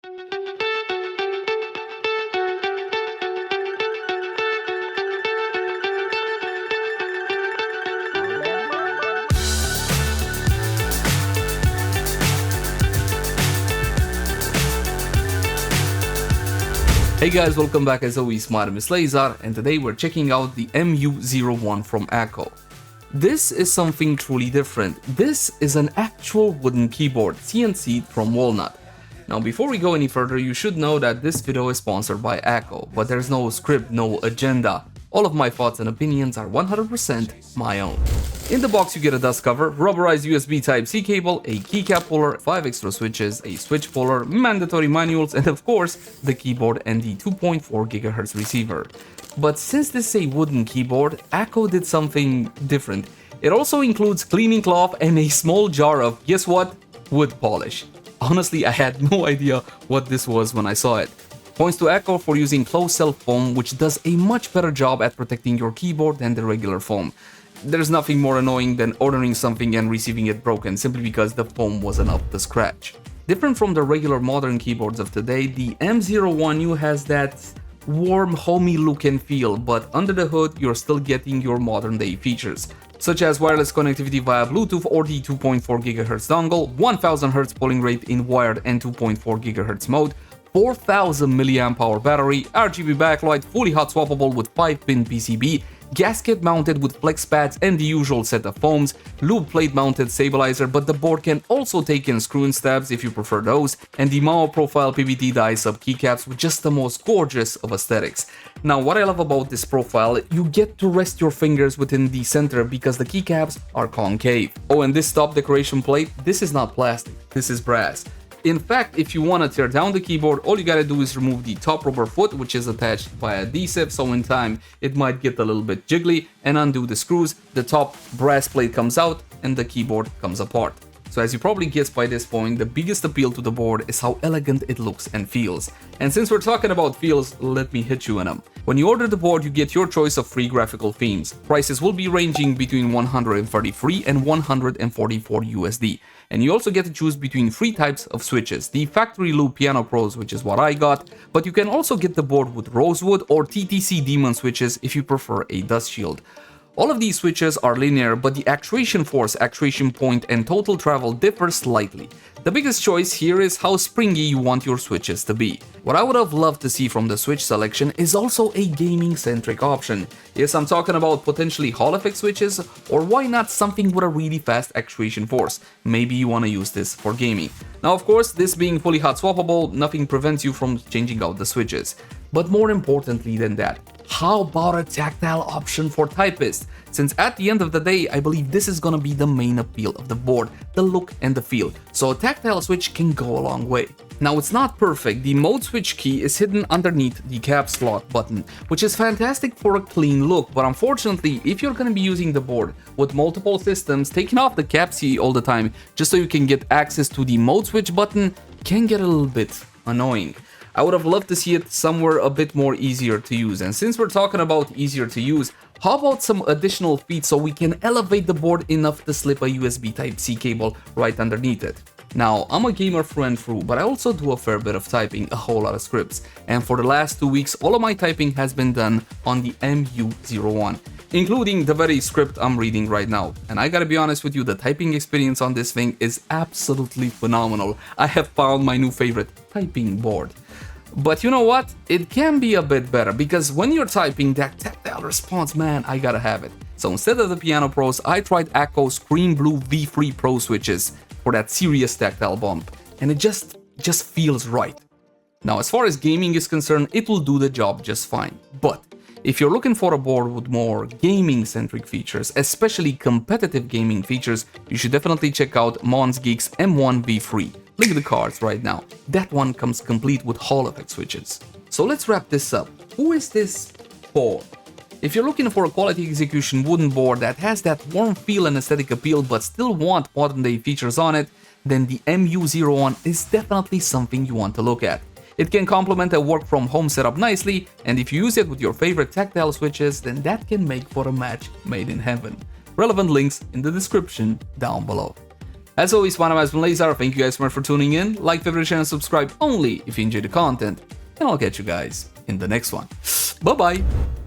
Hey guys, welcome back as always, my name is Leyzar, and today we're checking out the MU01 from Akko. This is something truly different. This is an actual wooden keyboard, CNC'd from walnut. Now before we go any further, you should know that this video is sponsored by Akko, but there's no script, no agenda. All of my thoughts and opinions are 100% my own. In the box you get a dust cover, rubberized USB Type-C cable, a keycap puller, 5 extra switches, a switch puller, mandatory manuals, and of course the keyboard and the 2.4 GHz receiver. But since this is a wooden keyboard, Akko did something different. It also includes cleaning cloth and a small jar of, guess what? Wood polish. Honestly, I had no idea what this was when I saw it. Points to Akko for using closed-cell foam, which does a much better job at protecting your keyboard than the regular foam. There's nothing more annoying than ordering something and receiving it broken simply because the foam wasn't up to scratch. Different from the regular modern keyboards of today, the M01U has that warm, homey look and feel, but under the hood you're still getting your modern-day features, such as wireless connectivity via Bluetooth or the 2.4 GHz dongle, 1000 Hz polling rate in wired and 2.4 GHz mode, 4000 mAh battery, RGB backlight, fully hot swappable with 5-pin PCB, gasket mounted with flex pads and the usual set of foams, lube plate mounted stabilizer, but the board can also take in screw-in stabs if you prefer those, and the Mao profile PVT die sub keycaps with just the most gorgeous of aesthetics. Now what I love about this profile, you get to rest your fingers within the center because the keycaps are concave. Oh, and this top decoration plate, this is not plastic, this is brass. In fact, if you want to tear down the keyboard, all you gotta do is remove the top rubber foot, which is attached via adhesive, so in time it might get a little bit jiggly, and undo the screws, the top brass plate comes out and the keyboard comes apart. So as you probably guessed by this point, the biggest appeal to the board is how elegant it looks and feels. And since we're talking about feels, let me hit you in them. When you order the board, you get your choice of free graphical themes. Prices will be ranging between 133 and 144 USD. And you also get to choose between 3 types of switches. The Factory Loop Piano Pros, which is what I got, but you can also get the board with Rosewood or TTC Demon switches if you prefer a dust shield. All of these switches are linear, but the actuation force, actuation point, and total travel differ slightly. The biggest choice here is how springy you want your switches to be. What I would have loved to see from the switch selection is also a gaming-centric option. Yes, I'm talking about potentially Hall effect switches, or why not something with a really fast actuation force? Maybe you want to use this for gaming. Now, of course, this being fully hot swappable, nothing prevents you from changing out the switches. But more importantly than that, how about a tactile option for typists? Since at the end of the day, I believe this is gonna be the main appeal of the board, the look and the feel, so a tactile switch can go a long way. Now it's not perfect, the mode switch key is hidden underneath the caps lock button, which is fantastic for a clean look, but unfortunately, if you're gonna be using the board with multiple systems, taking off the caps key all the time just so you can get access to the mode switch button can get a little bit annoying. I would have loved to see it somewhere a bit more easier to use, and since we're talking about easier to use, how about some additional feet so we can elevate the board enough to slip a USB Type-C cable right underneath it. Now, I'm a gamer through and through, but I also do a fair bit of typing, a whole lot of scripts, and for the last 2 weeks, all of my typing has been done on the MU01, including the very script I'm reading right now. And I gotta be honest with you, the typing experience on this thing is absolutely phenomenal. I have found my new favorite typing board. But you know what? It can be a bit better, because when you're typing, that tactile response, man, I gotta have it. So instead of the Piano Pros, I tried Akko's Cream Blue V3 Pro switches for that serious tactile bump, and it just feels right. Now, as far as gaming is concerned, it will do the job just fine. But if you're looking for a board with more gaming-centric features, especially competitive gaming features, you should definitely check out Mons Geek's M1 V3. Link in the cards right now. That one comes complete with Hall effect switches. So let's wrap this up. Who is this for? If you're looking for a quality execution wooden board that has that warm feel and aesthetic appeal but still want modern day features on it, then the MU01 is definitely something you want to look at. It can complement a work from home setup nicely, and if you use it with your favorite tactile switches, then that can make for a match made in heaven. Relevant links in the description down below. As always, my name has been Leyzar, thank you guys so much for tuning in, like, favorite, channel, subscribe only if you enjoy the content, and I'll catch you guys in the next one. Bye bye!